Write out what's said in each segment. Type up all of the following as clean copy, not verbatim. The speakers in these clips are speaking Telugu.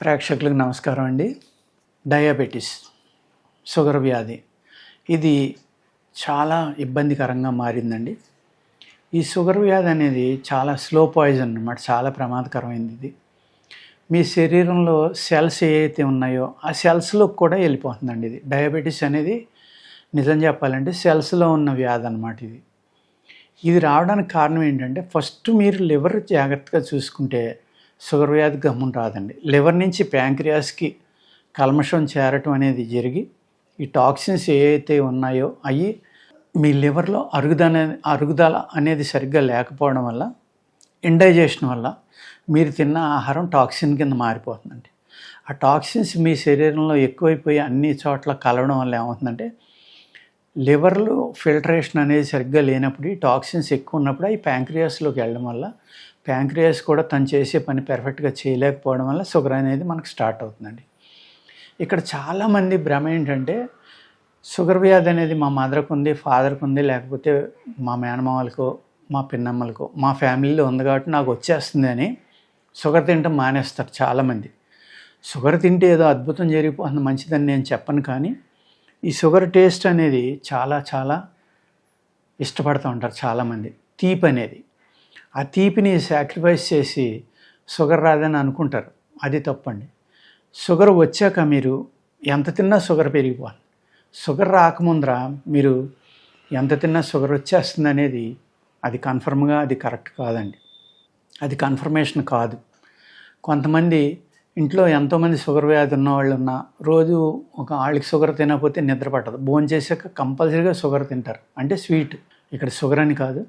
ప్రేక్షకులకు నమస్కారం అండి. డయాబెటీస్, షుగర్ వ్యాధి ఇది చాలా ఇబ్బందికరంగా మారిందండి. ఈ షుగర్ వ్యాధి అనేది చాలా స్లో పాయిజన్ అన్నమాట, చాలా ప్రమాదకరమైనది. ఇది మీ శరీరంలో సెల్స్ ఏవైతే ఉన్నాయో ఆ సెల్స్లోకి కూడా వెళ్ళిపోతుందండి. ఇది డయాబెటీస్ అనేది నిజం చెప్పాలంటే సెల్స్లో ఉన్న వ్యాధి అన్నమాట. ఇది రావడానికి కారణం ఏంటంటే, ఫస్ట్ మీరు లివర్ జాగ్రత్తగా చూసుకుంటే షుగర్ వ్యాధి గమ్మున రాదండి. లివర్ నుంచి ప్యాంక్రియాస్కి కల్మషం చేరటం అనేది జరిగి ఈ టాక్సిన్స్ ఏవైతే ఉన్నాయో అవి మీ లివర్లో అరుగుదల అనేది సరిగ్గా లేకపోవడం వల్ల, ఇండైజెషన్ వల్ల మీరు తిన్న ఆహారం టాక్సిన్ కింద మారిపోతుందండి. ఆ టాక్సిన్స్ మీ శరీరంలో ఎక్కువైపోయి అన్ని చోట్ల కలవడం వల్ల ఏమవుతుందంటే, లివర్లో ఫిల్టరేషన్ అనేది సరిగ్గా లేనప్పుడు, ఈ టాక్సిన్స్ ఎక్కువ ఉన్నప్పుడు అవి ప్యాంక్రియాస్లోకి వెళ్ళడం వల్ల ప్యాంక్రియాస్ కూడా తను చేసే పని పెర్ఫెక్ట్గా చేయలేకపోవడం వల్ల షుగర్ అనేది మనకు స్టార్ట్ అవుతుందండి. ఇక్కడ చాలామంది భ్రమ ఏంటంటే, షుగర్ వ్యాధి అనేది మా మదర్కి ఉంది, ఫాదర్కి ఉంది, లేకపోతే మా మేనమామలకో మా పిన్నమ్మలకో మా ఫ్యామిలీలో ఉంది కాబట్టి నాకు వచ్చేస్తుంది అని షుగర్ తినటం మానేస్తారు చాలామంది. షుగర్ తింటే ఏదో అద్భుతం జరిగిపోతుంది, మంచిదని నేను చెప్పను. కానీ ఈ షుగర్ టేస్ట్ అనేది చాలా చాలా ఇష్టపడుతూ ఉంటారు చాలామంది. తీపి అనేది, ఆ తీపిని సాక్రిఫైస్ చేసి షుగర్ రాదని అనుకుంటారు. అది తప్పండి. షుగర్ వచ్చాక మీరు ఎంత తిన్నా షుగర్ పెరిగిపోవాలి. షుగర్ రాకముందర మీరు ఎంత తిన్నా షుగర్ వచ్చేస్తుంది అనేది అది కన్ఫర్మ్గా అది కరెక్ట్ కాదండి. అది కన్ఫర్మేషన్ కాదు. కొంతమంది ఇంట్లో ఎంతోమంది షుగర్ వ్యాధి ఉన్నవాళ్ళు ఉన్నా రోజు ఒక వాళ్ళకి షుగర్ తినకపోతే నిద్ర పట్టదు. భోజనం చేశాక కంపల్సరీగా షుగర్ తింటారు, అంటే స్వీట్. ఇక్కడ షుగర్ అని కాదు,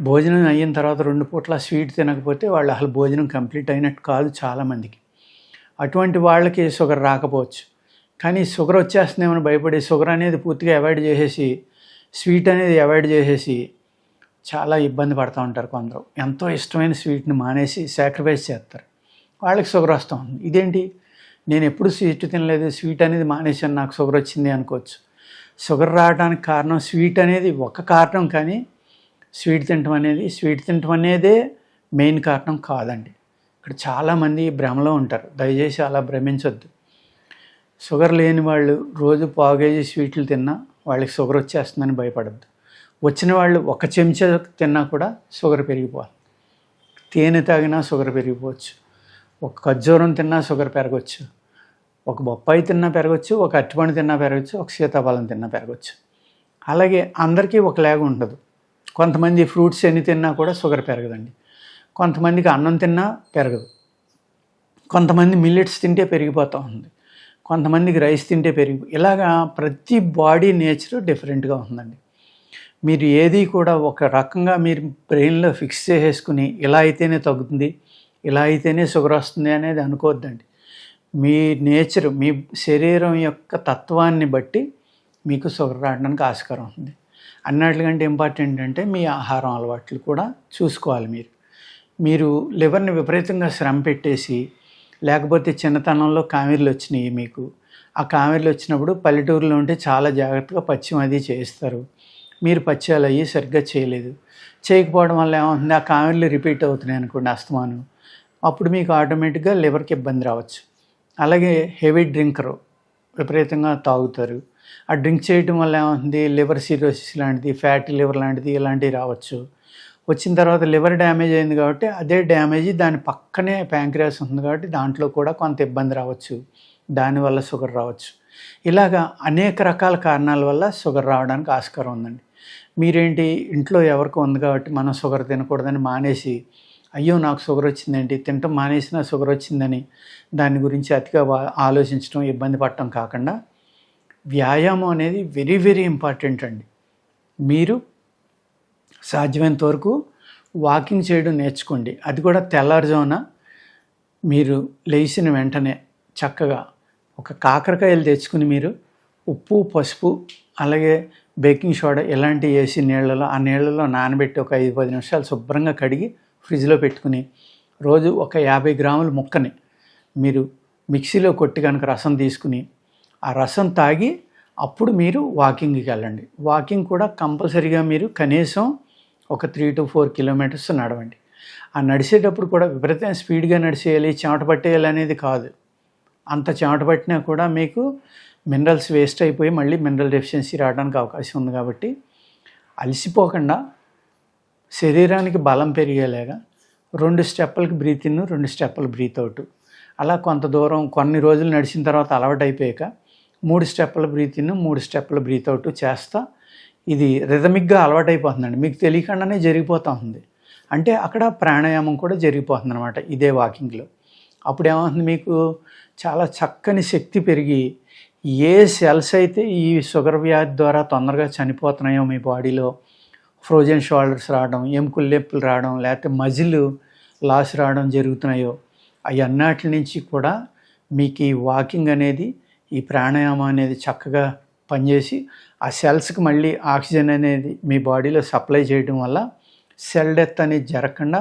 భోజనం అయిన తర్వాత 2 పూట్ల స్వీట్ తినకపోతే వాళ్ళు అసలు భోజనం కంప్లీట్ అయినట్టు కాదు చాలామందికి. అటువంటి వాళ్ళకి షుగర్ రాకపోవచ్చు. కానీ షుగర్ వచ్చేస్తుందేమని భయపడి షుగర్ అనేది పూర్తిగా అవాయిడ్ చేసేసి, స్వీట్ అనేది అవాయిడ్ చేసేసి చాలా ఇబ్బంది పడుతూ ఉంటారు కొందరు. ఎంతో ఇష్టమైన స్వీట్ని మానేసి సాక్రిఫైస్ చేస్తారు, వాళ్ళకి షుగర్ వస్తూ ఉంది. ఇదేంటి, నేను ఎప్పుడు స్వీట్ తినలేదు, స్వీట్ అనేది మానేసాను, నాకు షుగర్ వచ్చింది అనుకోవచ్చు. షుగర్ రావడానికి కారణం స్వీట్ అనేది ఒక కారణం, కానీ స్వీట్ తినటం అనేదే మెయిన్ కారణం కాదండి. ఇక్కడ చాలామంది భ్రమలో ఉంటారు, దయచేసి అలా భ్రమించొద్దు. షుగర్ లేని వాళ్ళు రోజు పావు కేజీ స్వీట్లు తిన్నా వాళ్ళకి షుగర్ వచ్చేస్తుందని భయపడద్దు. వచ్చిన వాళ్ళు 1 చెంచా తిన్నా కూడా షుగర్ పెరిగిపోవాలి. తేనె తాగినా షుగర్ పెరిగిపోవచ్చు, ఒక ఖర్జూరం తిన్నా షుగర్ పెరగవచ్చు, ఒక బొప్పాయి తిన్నా పెరగచ్చు, ఒక అరటిపండు తిన్నా పెరగచ్చు, ఒక సీతాఫలం తిన్నా పెరగచ్చు. అలాగే అందరికీ ఒకలాగా ఉండదు. కొంతమంది ఫ్రూట్స్ ఎన్ని తిన్నా కూడా షుగర్ పెరగదండి. కొంతమందికి అన్నం తిన్నా పెరగదు. కొంతమంది మిల్లెట్స్ తింటే పెరిగిపోతూ ఉంది, కొంతమందికి రైస్ తింటే ఇలాగా ప్రతి బాడీ నేచర్ డిఫరెంట్గా ఉందండి. మీరు ఏది కూడా ఒక రకంగా మీరు బ్రెయిన్లో ఫిక్స్ చేసేసుకుని ఇలా అయితేనే తగ్గుతుంది, ఇలా అయితేనే షుగర్ వస్తుంది అనేది అనుకోవద్దండి. మీ నేచర్, మీ శరీరం యొక్క తత్వాన్ని బట్టి మీకు షుగర్ రావడానికి ఆస్కారం ఉంది. అన్నిటికంటే ఇంపార్టెంట్ అంటే మీ ఆహారం అలవాట్లు కూడా చూసుకోవాలి. మీరు లివర్ని విపరీతంగా శ్రమ పెట్టేసి, లేకపోతే చిన్నతనంలో కామెర్లు వచ్చినాయి మీకు, ఆ కామెర్లు వచ్చినప్పుడు పల్లెటూరులో ఉంటే చాలా జాగ్రత్తగా పచ్చిమ అది చేస్తారు. మీరు పచ్చాలు అయ్యి సరిగ్గా చేయకపోవడం వల్ల ఏమవుతుంది, ఆ కామెర్లు రిపీట్ అవుతున్నాయి అనుకోండి అస్తమానం, అప్పుడు మీకు ఆటోమేటిక్గా లివర్కి ఇబ్బంది రావచ్చు. అలాగే హెవీ డ్రింకరు, విపరీతంగా తాగుతారు, ఆ డ్రింక్ చేయటం వల్ల ఏమవుతుంది, లివర్ సిరోసిస్ లాంటిది, ఫ్యాటీ లివర్ లాంటిది ఇలాంటివి రావచ్చు. వచ్చిన తర్వాత లివర్ డ్యామేజ్ అయింది కాబట్టి అదే డ్యామేజ్ దాని పక్కనే ప్యాంక్రియాస్ ఉంది కాబట్టి దాంట్లో కూడా కొంత ఇబ్బంది రావచ్చు, దానివల్ల షుగర్ రావచ్చు. ఇలాగా అనేక రకాల కారణాల వల్ల షుగర్ రావడానికి ఆస్కారం ఉందండి. మీరేంటి, ఇంట్లో ఎవరికో ఉంది కాబట్టి మనం షుగర్ తినకూడదని మానేసి, అయ్యో నాకు షుగర్ వచ్చిందేంటి, తినటం మానేసినా షుగర్ వచ్చిందని దాని గురించి అతిగా ఆలోచించడం, ఇబ్బంది పడటం కాకుండా వ్యాయామం అనేది వెరీ వెరీ ఇంపార్టెంట్ అండి. మీరు సాధ్యమైనంత వరకు వాకింగ్ చేయడం నేర్చుకోండి. అది కూడా తెల్లారుజామున మీరు లేచిన వెంటనే చక్కగా ఒక కాకరకాయలు తెచ్చుకుని మీరు ఉప్పు, పసుపు, అలాగే బేకింగ్ సోడా ఇలాంటివి వేసి ఆ నీళ్ళలో నానబెట్టి ఒక 5-10 నిమిషాలు శుభ్రంగా కడిగి ఫ్రిడ్జ్లో పెట్టుకుని, రోజు ఒక 50 గ్రాముల ముక్కని మీరు మిక్సీలో కొట్టి కనుక రసం తీసుకుని ఆ రసం తాగి అప్పుడు మీరు వాకింగ్కి వెళ్ళండి. వాకింగ్ కూడా కంపల్సరీగా మీరు కనీసం ఒక 3 to 4 కిలోమీటర్స్ నడవండి. ఆ నడిచేటప్పుడు కూడా విపరీతమైన స్పీడ్గా నడిచేయాలి, చెమట పట్టేయాలి అనేది కాదు. అంత చెమట పట్టినా కూడా మీకు మినరల్స్ వేస్ట్ అయిపోయి మళ్ళీ మినరల్ డెఫిషియన్సీ రావడానికి అవకాశం ఉంది. కాబట్టి అలసిపోకుండా శరీరానికి బలం పెరిగేలాగా 2 స్టెప్పులకి బ్రీత్ ఇన్, 2 స్టెప్పులు బ్రీత్ అవుట్, అలా కొంత దూరం కొన్ని రోజులు నడిచిన తర్వాత అలవాటు అయిపోయాక 3 స్టెప్పుల బ్రీత్ ఇన్, 3 స్టెప్పుల బ్రీత్ అవుట్ చేస్తా ఇది రిథమిక్గా అలవాటైపోతుందండి. మీకు తెలియకుండానే జరిగిపోతూ ఉంది. అంటే అక్కడ ప్రాణాయామం కూడా జరిగిపోతుంది అనమాట ఇదే వాకింగ్లో. అప్పుడు ఏమవుతుంది, మీకు చాలా చక్కని శక్తి పెరిగి ఏ సెల్స్ అయితే ఈ షుగర్ వ్యాధి ద్వారా తొందరగా చనిపోతున్నాయో మీ బాడీలో, ఫ్రోజన్ షోల్డర్స్ రావడం, ఎముకలు నొప్పులు రావడం, లేకపోతే మజిల్ లాస్ రావడం జరుగుతున్నాయో అవి అన్నిటి నుంచి కూడా మీకు ఈ వాకింగ్ అనేది, ఈ ప్రాణాయామం అనేది చక్కగా పనిచేసి ఆ సెల్స్కి మళ్ళీ ఆక్సిజన్ అనేది మీ బాడీలో సప్లై చేయడం వల్ల సెల్ డెత్ అనేది జరగకుండా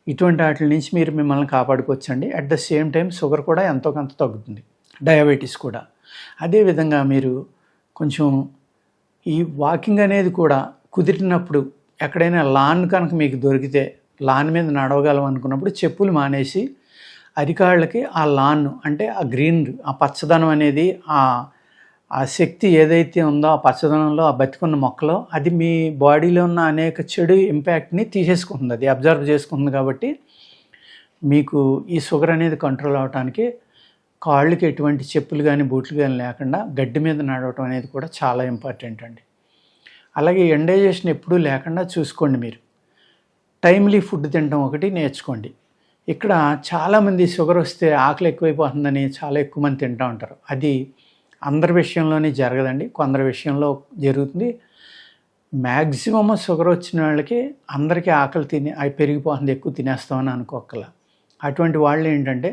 ఇటువంటి వాటి నుంచి మీరు మిమ్మల్ని కాపాడుకోవచ్చండి. At the same time sugar కూడా ఎంతో కొంత తగ్గుతుంది, డయాబెటీస్ కూడా. అదేవిధంగా మీరు కొంచెం ఈ వాకింగ్ అనేది కూడా కుదిరినప్పుడు ఎక్కడైనా లాన్ కనుక మీకు దొరికితే లాన్ మీద నడవగలం అనుకున్నప్పుడు చెప్పులు మానేసి అరికాళ్ళకి ఆ లాన్ అంటే ఆ గ్రీన్, ఆ పచ్చదనం అనేది, ఆ శక్తి ఏదైతే ఉందో ఆ పచ్చదనంలో, ఆ బతికున్న మొక్కలో, అది మీ బాడీలో ఉన్న అనేక చెడు ఇంపాక్ట్ని తీసేసుకుంటుంది, అది అబ్జర్వ్ చేసుకుంటుంది. కాబట్టి మీకు ఈ షుగర్ అనేది కంట్రోల్ అవడానికి కాళ్ళకి ఎటువంటి చెప్పులు కానీ బూట్లు కానీ లేకుండా గడ్డి మీద నడవటం అనేది కూడా చాలా ఇంపార్టెంట్ అండి. అలాగే ఇండైజెషన్ ఎప్పుడూ లేకుండా చూసుకోండి. మీరు టైమ్లీ ఫుడ్ తినడం ఒకటి నేర్చుకోండి. ఇక్కడ చాలామంది షుగర్ వస్తే ఆకలి ఎక్కువైపోతుందని చాలా ఎక్కువ మంది తింటూ ఉంటారు. అది అందరి విషయంలోనే జరగదండి, కొందరి విషయంలో జరుగుతుంది. మ్యాక్సిమమ్ షుగర్ వచ్చిన వాళ్ళకి అందరికీ ఆకలి అవి పెరిగిపోతుంది, ఎక్కువ తినేస్తామని అనుకోకలా. అటువంటి వాళ్ళు ఏంటంటే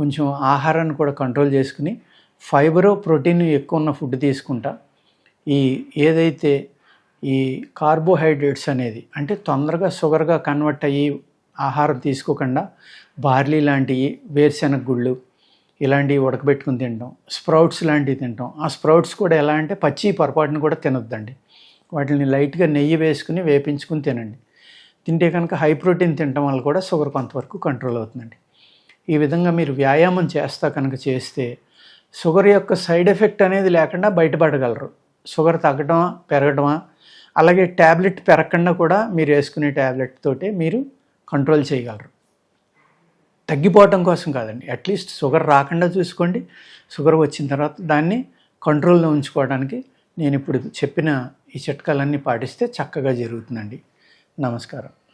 కొంచెం ఆహారాన్ని కూడా కంట్రోల్ చేసుకుని ఫైబరు, ప్రోటీన్ ఎక్కువ ఉన్న ఫుడ్ తీసుకుంటా, ఏదైతే ఈ కార్బోహైడ్రేట్స్ అనేది అంటే తొందరగా షుగర్గా కన్వర్ట్ అయ్యి ఆహారం తీసుకోకుండా బార్లీ లాంటివి, వేరుశెనగ గుళ్ళు ఇలాంటివి ఉడకబెట్టుకుని తినడం, స్ప్రౌట్స్ లాంటివి తినడం. ఆ స్ప్రౌట్స్ కూడా ఎలా అంటే పచ్చి పొరపాటును కూడా తినొద్దండి. వాటిని లైట్గా నెయ్యి వేసుకుని వేపించుకుని తినండి. తింటే కనుక హై ప్రోటీన్ తినడం వల్ల కూడా షుగర్ కొంతవరకు కంట్రోల్ అవుతుందండి. ఈ విధంగా మీరు వ్యాయామం చేస్తే షుగర్ యొక్క సైడ్ ఎఫెక్ట్ అనేది లేకుండా బయటపడగలరు. షుగర్ తగ్గడమా పెరగడమా, అలాగే ట్యాబ్లెట్ పెరగకుండా కూడా మీరు వేసుకునే ట్యాబ్లెట్ తోటే మీరు కంట్రోల్ చేయగలరు. తగ్గిపోవటం కోసం కాదండి, అట్లీస్ట్ షుగర్ రాకుండా చూసుకోండి. షుగర్ వచ్చిన తర్వాత దాన్ని కంట్రోల్లో ఉంచుకోవడానికి నేను ఇప్పుడు చెప్పిన ఈ చిట్కాలన్నీ పాటిస్తే చక్కగా జరుగుతుందండి. నమస్కారం.